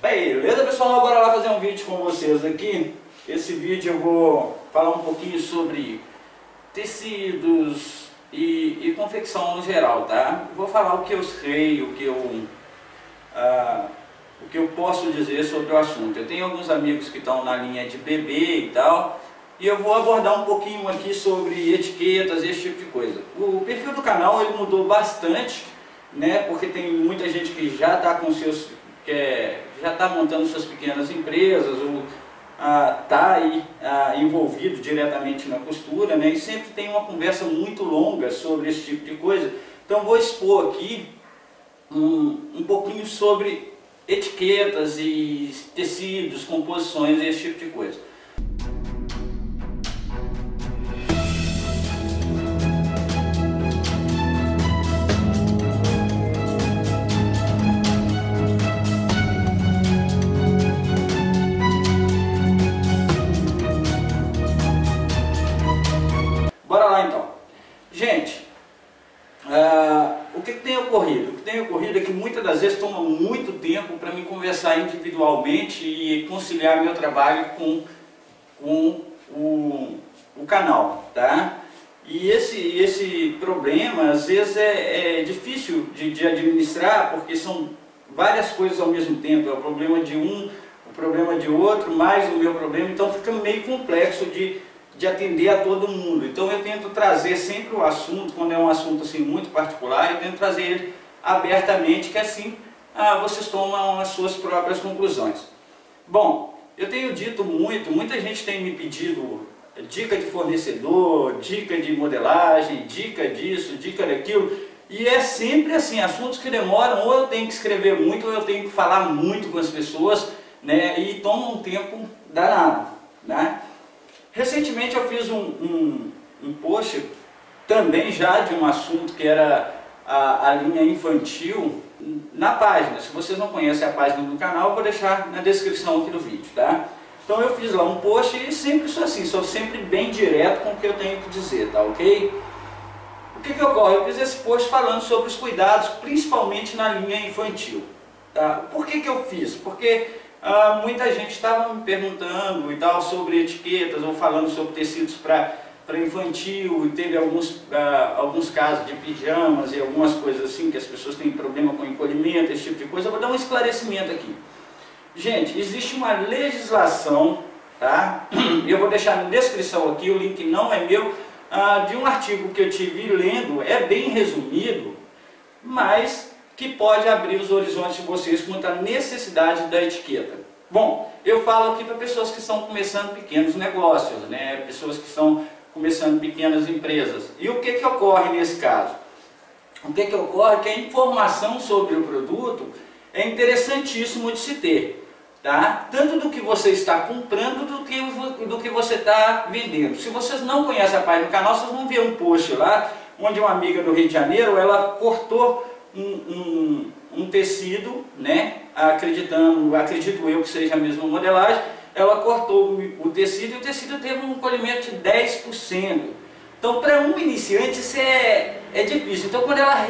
Beleza, pessoal? Bora lá fazer um vídeo com vocês aqui. Esse vídeo eu vou falar um pouquinho sobre tecidos e confecção no geral, tá? Vou falar o que eu sei, o que eu posso dizer sobre o assunto. Eu tenho alguns amigos que estão na linha de bebê e tal, e eu vou abordar um pouquinho aqui sobre etiquetas e esse tipo de coisa. O perfil do canal ele mudou bastante, né? Porque tem muita gente que já está com seus já está montando suas pequenas empresas ou está aí envolvido diretamente na costura, né? E sempre tem uma conversa muito longa sobre esse tipo de coisa. Então vou expor aqui um pouquinho sobre etiquetas e tecidos, composições e esse tipo de coisa. Bora lá então. Gente, o que tem ocorrido? O que tem ocorrido é que muitas das vezes toma muito tempo para mim conversar individualmente e conciliar meu trabalho com o canal, tá? E esse problema às vezes é difícil de administrar, porque são várias coisas ao mesmo tempo. É o problema de um, o problema de outro, mais o meu problema, então fica meio complexo de atender a todo mundo. Então eu tento trazer sempre o assunto, quando é um assunto assim muito particular, eu tento trazer ele abertamente, que assim vocês tomam as suas próprias conclusões. Bom, eu tenho dito muita gente tem me pedido dica de fornecedor, dica de modelagem, dica disso, dica daquilo, e é sempre assim, assuntos que demoram, ou eu tenho que escrever muito, ou eu tenho que falar muito com as pessoas, né, e toma um tempo danado, né? Recentemente eu fiz um post também já de um assunto que era a linha infantil na página. Se vocês não conhecem a página do canal, eu vou deixar na descrição aqui do vídeo, tá? Então eu fiz lá um post e sempre sou assim, sou sempre bem direto com o que eu tenho que dizer, tá ok? O que ocorre? Eu fiz esse post falando sobre os cuidados, principalmente na linha infantil, tá? Por que eu fiz? Porque muita gente estava me perguntando e tal sobre etiquetas ou falando sobre tecidos para infantil, e teve alguns casos de pijamas e algumas coisas assim, que as pessoas têm problema com encolhimento, esse tipo de coisa. Eu vou dar um esclarecimento aqui. Gente, existe uma legislação, tá? Eu vou deixar na descrição aqui, o link não é meu, de um artigo que eu tive lendo, é bem resumido, mas que pode abrir os horizontes de vocês quanto à necessidade da etiqueta. Bom, eu falo aqui para pessoas que estão começando pequenos negócios, né? Pessoas que estão começando pequenas empresas. E o que ocorre nesse caso? O que ocorre é que a informação sobre o produto é interessantíssimo de se ter, tá? Tanto do que você está comprando do que você está vendendo. Se vocês não conhecem a página do canal, vocês vão ver um post lá, onde uma amiga do Rio de Janeiro, ela cortou um tecido, né? Acredito eu que seja a mesma modelagem, ela cortou o tecido e o tecido teve um encolhimento de 10%. Então para um iniciante isso é difícil. Então quando ela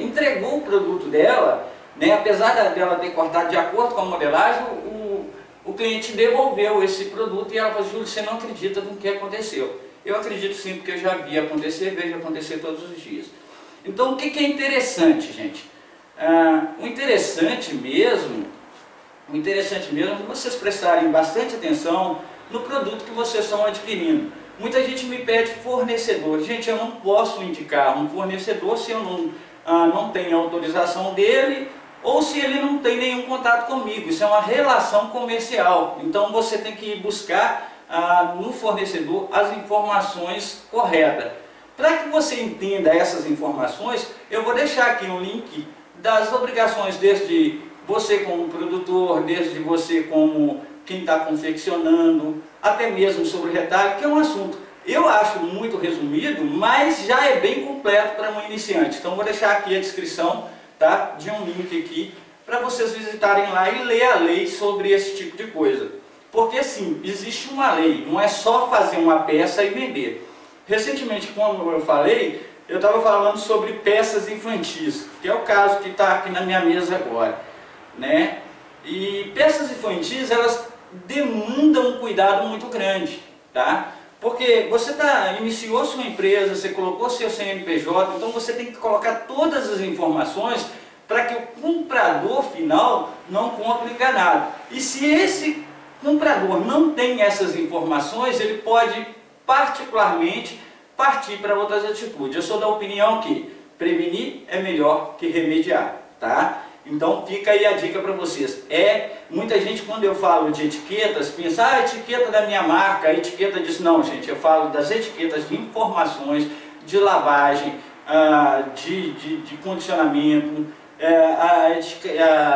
entregou o produto dela, né, apesar dela ter cortado de acordo com a modelagem, o cliente devolveu esse produto e ela falou: Júlio, você não acredita no que aconteceu. Eu acredito sim, porque eu já vi acontecer, vejo acontecer todos os dias. Então o que é interessante, gente? O interessante mesmo é vocês prestarem bastante atenção no produto que vocês estão adquirindo. Muita gente me pede fornecedor. Gente, eu não posso indicar um fornecedor se eu não tenho autorização dele ou se ele não tem nenhum contato comigo. Isso é uma relação comercial. Então você tem que buscar no fornecedor as informações corretas. Para que você entenda essas informações, eu vou deixar aqui um link das obrigações, desde você como produtor, desde você como quem está confeccionando, até mesmo sobre retalho, que é um assunto, eu acho muito resumido, mas já é bem completo para um iniciante. Então vou deixar aqui a descrição, tá, de um link aqui, para vocês visitarem lá e ler a lei sobre esse tipo de coisa. Porque sim, existe uma lei, não é só fazer uma peça e vender. Recentemente, como eu falei, eu estava falando sobre peças infantis, que é o caso que está aqui na minha mesa agora, né? E peças infantis, elas demandam um cuidado muito grande, tá? Porque você iniciou sua empresa, você colocou seu CNPJ, então você tem que colocar todas as informações para que o comprador final não compre enganado. E se esse comprador não tem essas informações, ele pode particularmente partir para outras atitudes. Eu sou da opinião que prevenir é melhor que remediar, tá? Então fica aí a dica para vocês. Muita gente, quando eu falo de etiquetas, pensa, a etiqueta da minha marca, a etiqueta disso. Não, gente, eu falo das etiquetas de informações, de lavagem, de condicionamento,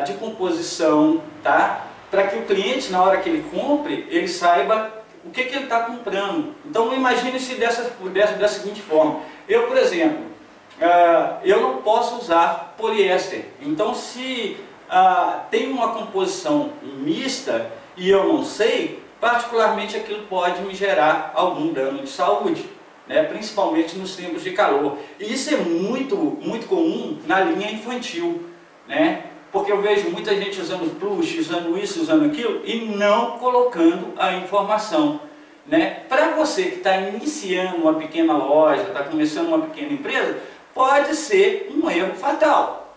de composição, tá? Para que o cliente, na hora que ele compre, ele saiba o que ele está comprando. Então imagine-se da seguinte forma. Eu, por exemplo, eu não posso usar poliéster. Então se tem uma composição mista e eu não sei, particularmente aquilo pode me gerar algum dano de saúde, né? Principalmente nos tempos de calor. E isso é muito, muito comum na linha infantil, né? Porque eu vejo muita gente usando plush, usando isso, usando aquilo e não colocando a informação, né? Para você que está iniciando uma pequena loja, está começando uma pequena empresa, pode ser um erro fatal,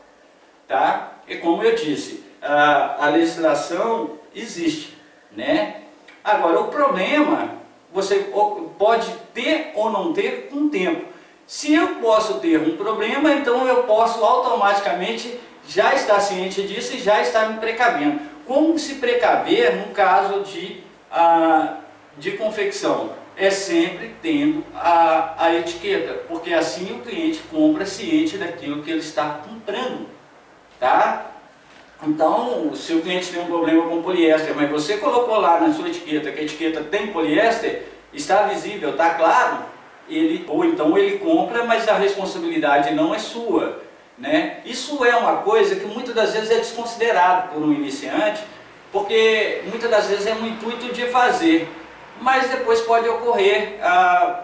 tá? E como eu disse, a legislação existe, né? Agora, o problema você pode ter ou não ter com o tempo. Se eu posso ter um problema, então eu posso automaticamente já estar ciente disso e já estar me precavendo. Como se precaver no caso de confecção? É sempre tendo a etiqueta, porque assim o cliente compra ciente daquilo que ele está comprando, tá? Então, se o cliente tem um problema com poliéster, mas você colocou lá na sua etiqueta que a etiqueta tem poliéster, está visível, está claro, ou então ele compra, mas a responsabilidade não é sua, né? Isso é uma coisa que muitas das vezes é desconsiderado por um iniciante, porque muitas das vezes é no intuito de fazer, mas depois pode ocorrer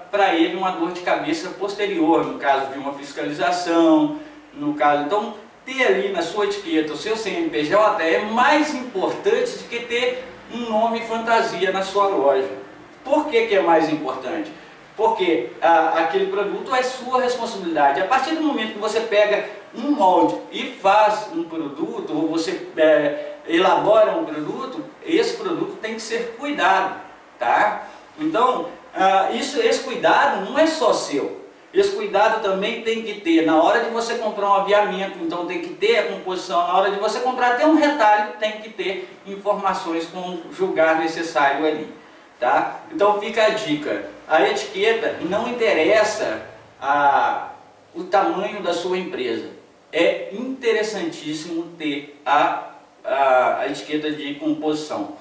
para ele uma dor de cabeça posterior, no caso de uma fiscalização, no caso. Então, ter ali na sua etiqueta o seu CNPJ é mais importante do que ter um nome fantasia na sua loja. Por que é mais importante? Porque aquele produto é sua responsabilidade. A partir do momento que você pega um molde e faz um produto, ou você elabora um produto, esse produto tem que ser cuidado, tá? Então, esse cuidado não é só seu. Esse cuidado também tem que ter na hora de você comprar um aviamento, então tem que ter a composição. Na hora de você comprar até um retalho, tem que ter informações com julgar necessário ali, tá? Então fica a dica. A etiqueta não interessa o tamanho da sua empresa. É interessantíssimo ter a etiqueta de composição,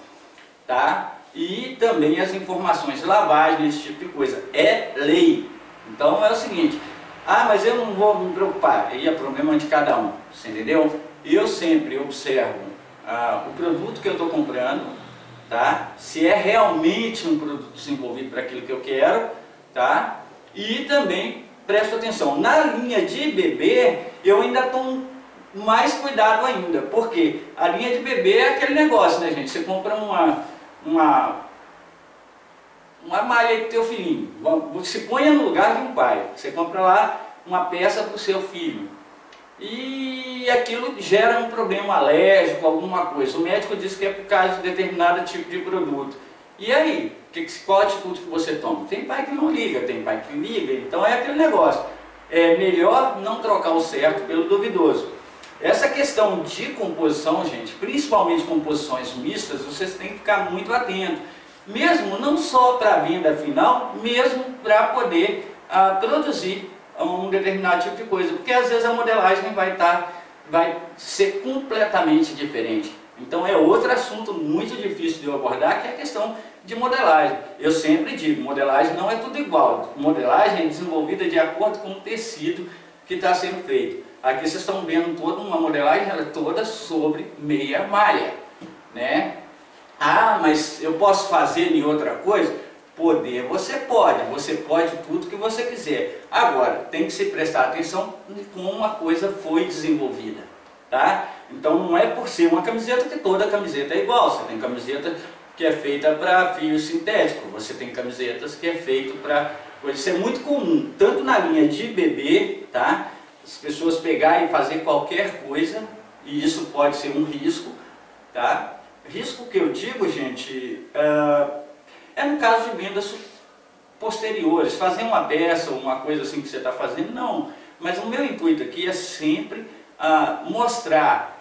tá? E também as informações de lavagem, esse tipo de coisa. É lei. Então é o seguinte, mas eu não vou me preocupar, aí é problema de cada um, você entendeu? Eu sempre observo o produto que eu estou comprando, tá? Se é realmente um produto desenvolvido para aquilo que eu quero, tá? E também presto atenção, na linha de bebê eu ainda tomo mais cuidado ainda, porque a linha de bebê é aquele negócio, né, gente? Você compra uma malha para o teu filhinho, você põe no lugar de um pai, você compra lá uma peça para o seu filho e aquilo gera um problema alérgico, alguma coisa. O médico diz que é por causa de determinado tipo de produto. E aí, qual atitude que você toma? Tem pai que não liga, tem pai que liga, então é aquele negócio. É melhor não trocar o certo pelo duvidoso. Essa questão de composição, gente, principalmente composições mistas, vocês têm que ficar muito atentos. Mesmo não só para a venda final, mesmo para poder produzir um determinado tipo de coisa, porque às vezes a modelagem vai ser completamente diferente. Então é outro assunto muito difícil de eu abordar, que é a questão de modelagem. Eu sempre digo, modelagem não é tudo igual, modelagem é desenvolvida de acordo com o tecido que está sendo feito. Aqui vocês estão vendo toda uma modelagem, ela é toda sobre meia malha, né? Mas eu posso fazer em outra coisa? Poder, você pode tudo que você quiser. Agora, tem que se prestar atenção em como a coisa foi desenvolvida, tá? Então não é por ser uma camiseta que toda camiseta é igual. Você tem camiseta que é feita para fio sintético, você tem camisetas que é feito para... Isso é muito comum, tanto na linha de bebê, tá? As pessoas pegarem e fazer qualquer coisa, e isso pode ser um risco, tá? Risco que eu digo, gente, é no caso de vendas posteriores, fazer uma peça ou uma coisa assim que você está fazendo, não. Mas o meu intuito aqui é sempre mostrar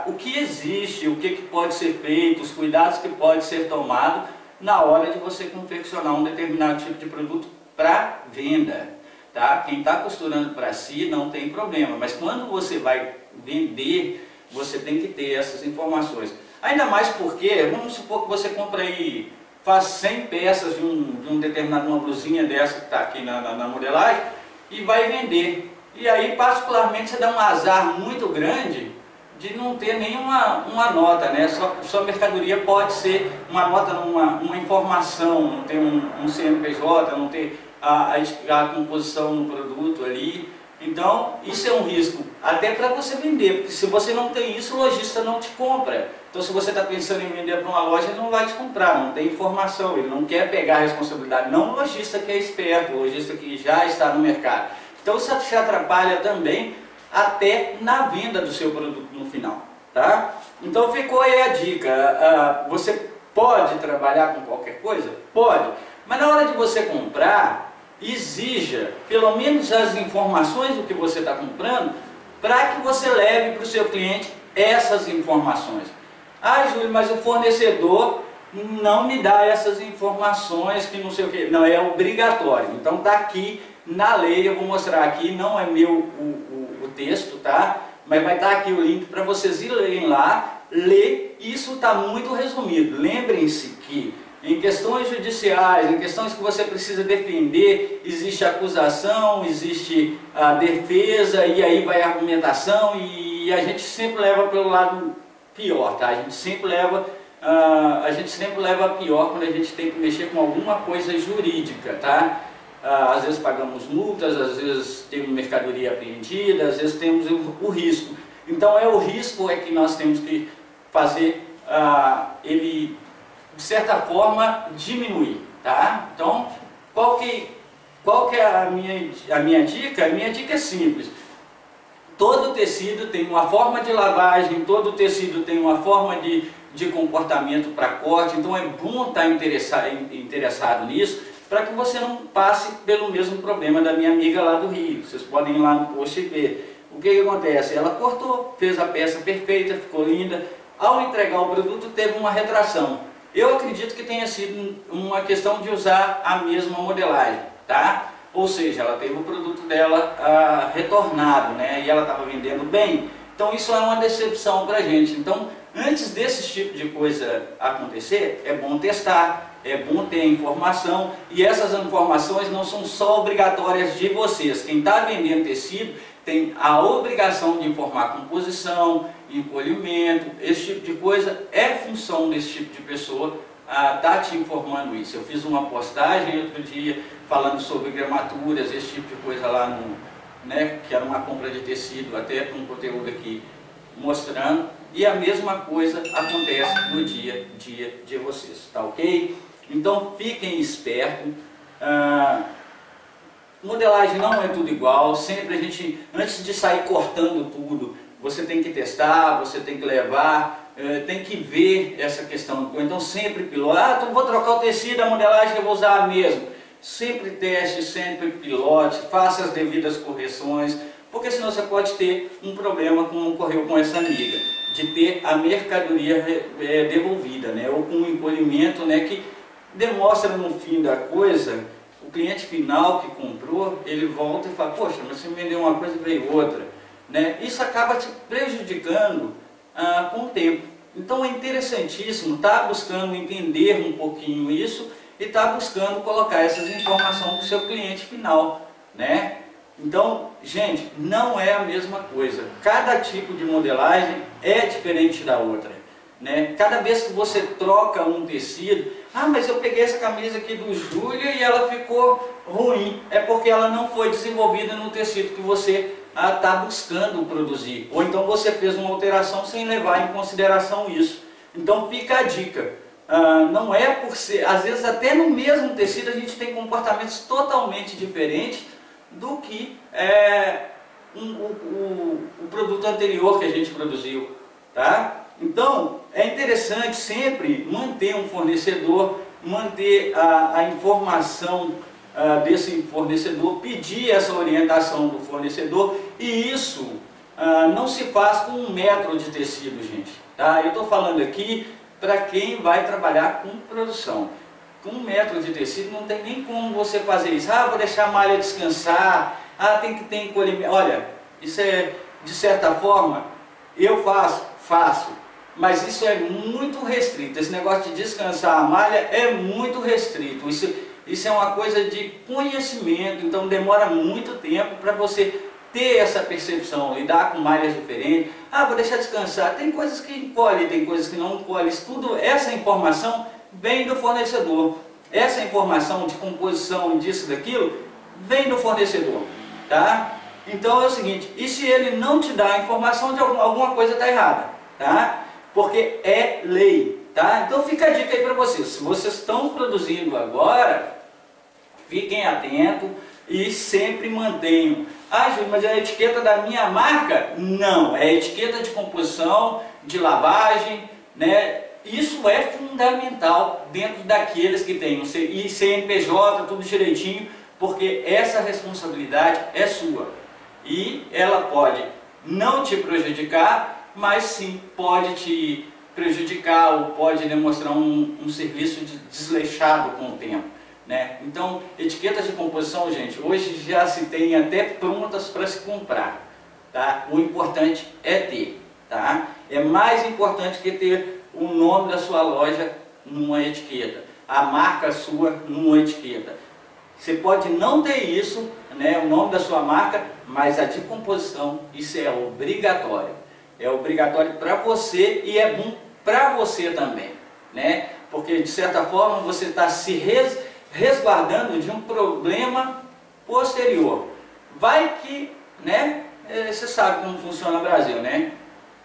o que existe, o que pode ser feito, os cuidados que pode ser tomado na hora de você confeccionar um determinado tipo de produto para venda. Tá? Quem está costurando para si não tem problema, mas quando você vai vender, você tem que ter essas informações. Ainda mais porque, vamos supor que você compra aí, faz 100 peças de um determinado, uma blusinha dessa que está aqui na modelagem e vai vender. E aí, particularmente, você dá um azar muito grande de não ter nenhuma nota, né? Sua mercadoria pode ser uma nota, uma informação, não ter um CNPJ, não ter a composição no produto ali. Então, isso é um risco, até para você vender, porque se você não tem isso, o lojista não te compra. Então, se você está pensando em vender para uma loja, ele não vai te comprar, não tem informação, ele não quer pegar a responsabilidade. Não o lojista que é esperto, o lojista que já está no mercado. Então, isso te atrapalha também até na venda do seu produto no final, tá? Então ficou aí a dica. Você pode trabalhar com qualquer coisa? Pode, mas na hora de você comprar, exija pelo menos as informações do que você está comprando, para que você leve para o seu cliente essas informações. Ah, Júlio, mas o fornecedor não me dá essas informações, que não sei o que. Não, é obrigatório. Então está aqui na lei, eu vou mostrar aqui, não é meu o texto, tá? Mas vai estar aqui o link para vocês irem lá, ler. Isso está muito resumido. Lembrem-se que em questões judiciais, em questões que você precisa defender, existe acusação, existe a defesa, e aí vai a argumentação, e a gente sempre leva pelo lado pior, tá? A gente sempre leva a pior quando a gente tem que mexer com alguma coisa jurídica, tá? Às vezes pagamos multas, às vezes temos mercadoria apreendida, às vezes temos o risco. Então o risco é que nós temos que fazer ele, de certa forma, diminuir, tá? Então, qual que é a minha dica? A minha dica é simples. Todo tecido tem uma forma de lavagem, todo tecido tem uma forma de comportamento para corte, então é bom estar interessado nisso, para que você não passe pelo mesmo problema da minha amiga lá do Rio. Vocês podem ir lá no post e ver. O que acontece? Ela cortou, fez a peça perfeita, ficou linda. Ao entregar o produto, teve uma retração. Eu acredito que tenha sido uma questão de usar a mesma modelagem, tá? Ou seja, ela teve o produto dela retornado, né? E ela estava vendendo bem. Então isso é uma decepção para a gente. Então, antes desse tipo de coisa acontecer, é bom testar. É bom ter informação, e essas informações não são só obrigatórias de vocês. Quem está vendendo tecido tem a obrigação de informar composição, encolhimento, esse tipo de coisa. É função desse tipo de pessoa tá te informando isso. Eu fiz uma postagem outro dia falando sobre gramaturas, esse tipo de coisa lá né, que era uma compra de tecido, até com um conteúdo aqui mostrando, e a mesma coisa acontece no dia a dia de vocês, tá ok? Então fiquem espertos. Modelagem não é tudo igual, sempre a gente, antes de sair cortando tudo, você tem que testar, você tem que levar, tem que ver essa questão. Então sempre pilote, então vou trocar o tecido, a modelagem eu vou usar a mesma. Sempre teste, sempre pilote, faça as devidas correções, porque senão você pode ter um problema como ocorreu com essa amiga, de ter a mercadoria devolvida, né? Ou com um encolhimento, né, que demonstra no fim da coisa, o cliente final que comprou, ele volta e fala, poxa, mas você me vendeu uma coisa e veio outra, né? Isso acaba te prejudicando com o tempo. Então é interessantíssimo estar buscando entender um pouquinho isso e estar buscando colocar essas informações para o seu cliente final, né? Então, gente, não é a mesma coisa. Cada tipo de modelagem é diferente da outra, né? Cada vez que você troca um tecido, mas eu peguei essa camisa aqui do Júlio e ela ficou ruim. É porque ela não foi desenvolvida no tecido que você a estar buscando produzir. Ou então você fez uma alteração sem levar em consideração isso. Então fica a dica. Não é por ser, às vezes até no mesmo tecido a gente tem comportamentos totalmente diferentes do que o produto anterior que a gente produziu, tá? Então é interessante sempre manter um fornecedor, manter a informação desse fornecedor, pedir essa orientação do fornecedor, e isso não se faz com 1 metro de tecido, gente, tá? Eu estou falando aqui para quem vai trabalhar com produção. Com 1 metro de tecido não tem nem como você fazer isso. Vou deixar a malha descansar, tem que ter encolhimento. Olha, isso é, de certa forma, eu faço, mas isso é muito restrito. Esse negócio de descansar a malha é muito restrito. Isso é uma coisa de conhecimento, então demora muito tempo para você ter essa percepção, lidar com malhas diferentes. Vou deixar descansar. Tem coisas que encolhem, tem coisas que não encolhem. Essa informação vem do fornecedor. Essa informação de composição, disso, daquilo, vem do fornecedor, tá? Então é o seguinte, e se ele não te dá a informação, de alguma coisa está errada, tá? Porque é lei, tá? Então fica a dica aí para vocês. Se vocês estão produzindo agora, fiquem atentos e sempre mantenham. Júlio, mas é a etiqueta da minha marca? Não, é a etiqueta de composição, de lavagem, né? Isso é fundamental dentro daqueles que têm e CNPJ, tudo direitinho, porque essa responsabilidade é sua. E ela pode não te prejudicar, mas sim pode te prejudicar ou pode demonstrar um serviço desleixado com o tempo, né? Então, etiquetas de composição, gente, hoje já se tem até prontas para se comprar, tá? O importante é ter, tá? É mais importante que ter o nome da sua loja numa etiqueta, a marca sua numa etiqueta. Você pode não ter isso, né, o nome da sua marca, mas a de composição, isso é obrigatório. É obrigatório para você e é bom para você também, né? Porque de certa forma você está se resguardando de um problema posterior. Vai que, né, você sabe como funciona o Brasil, né?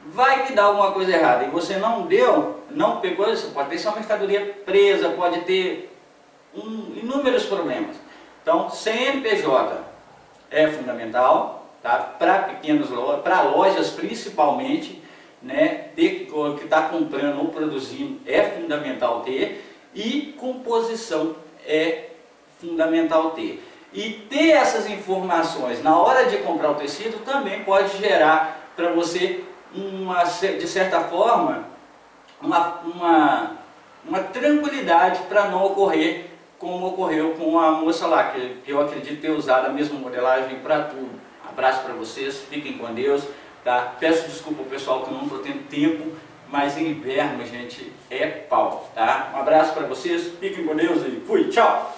Vai que dá alguma coisa errada e você não deu, não pegou, você pode ter sua mercadoria presa, pode ter inúmeros problemas. Então, CNPJ é fundamental, tá? Para pequenas lojas, para lojas principalmente, né? Ter que está comprando ou produzindo é fundamental ter, e composição é fundamental ter. E ter essas informações na hora de comprar o tecido também pode gerar para você de certa forma, uma tranquilidade para não ocorrer como ocorreu com a moça lá, que eu acredito ter usado a mesma modelagem para tudo. Abraço para vocês, fiquem com Deus, tá? Peço desculpa ao pessoal que eu não estou tendo tempo, mas em inverno, gente, é pau, tá? Um abraço para vocês, fiquem com Deus e fui, tchau!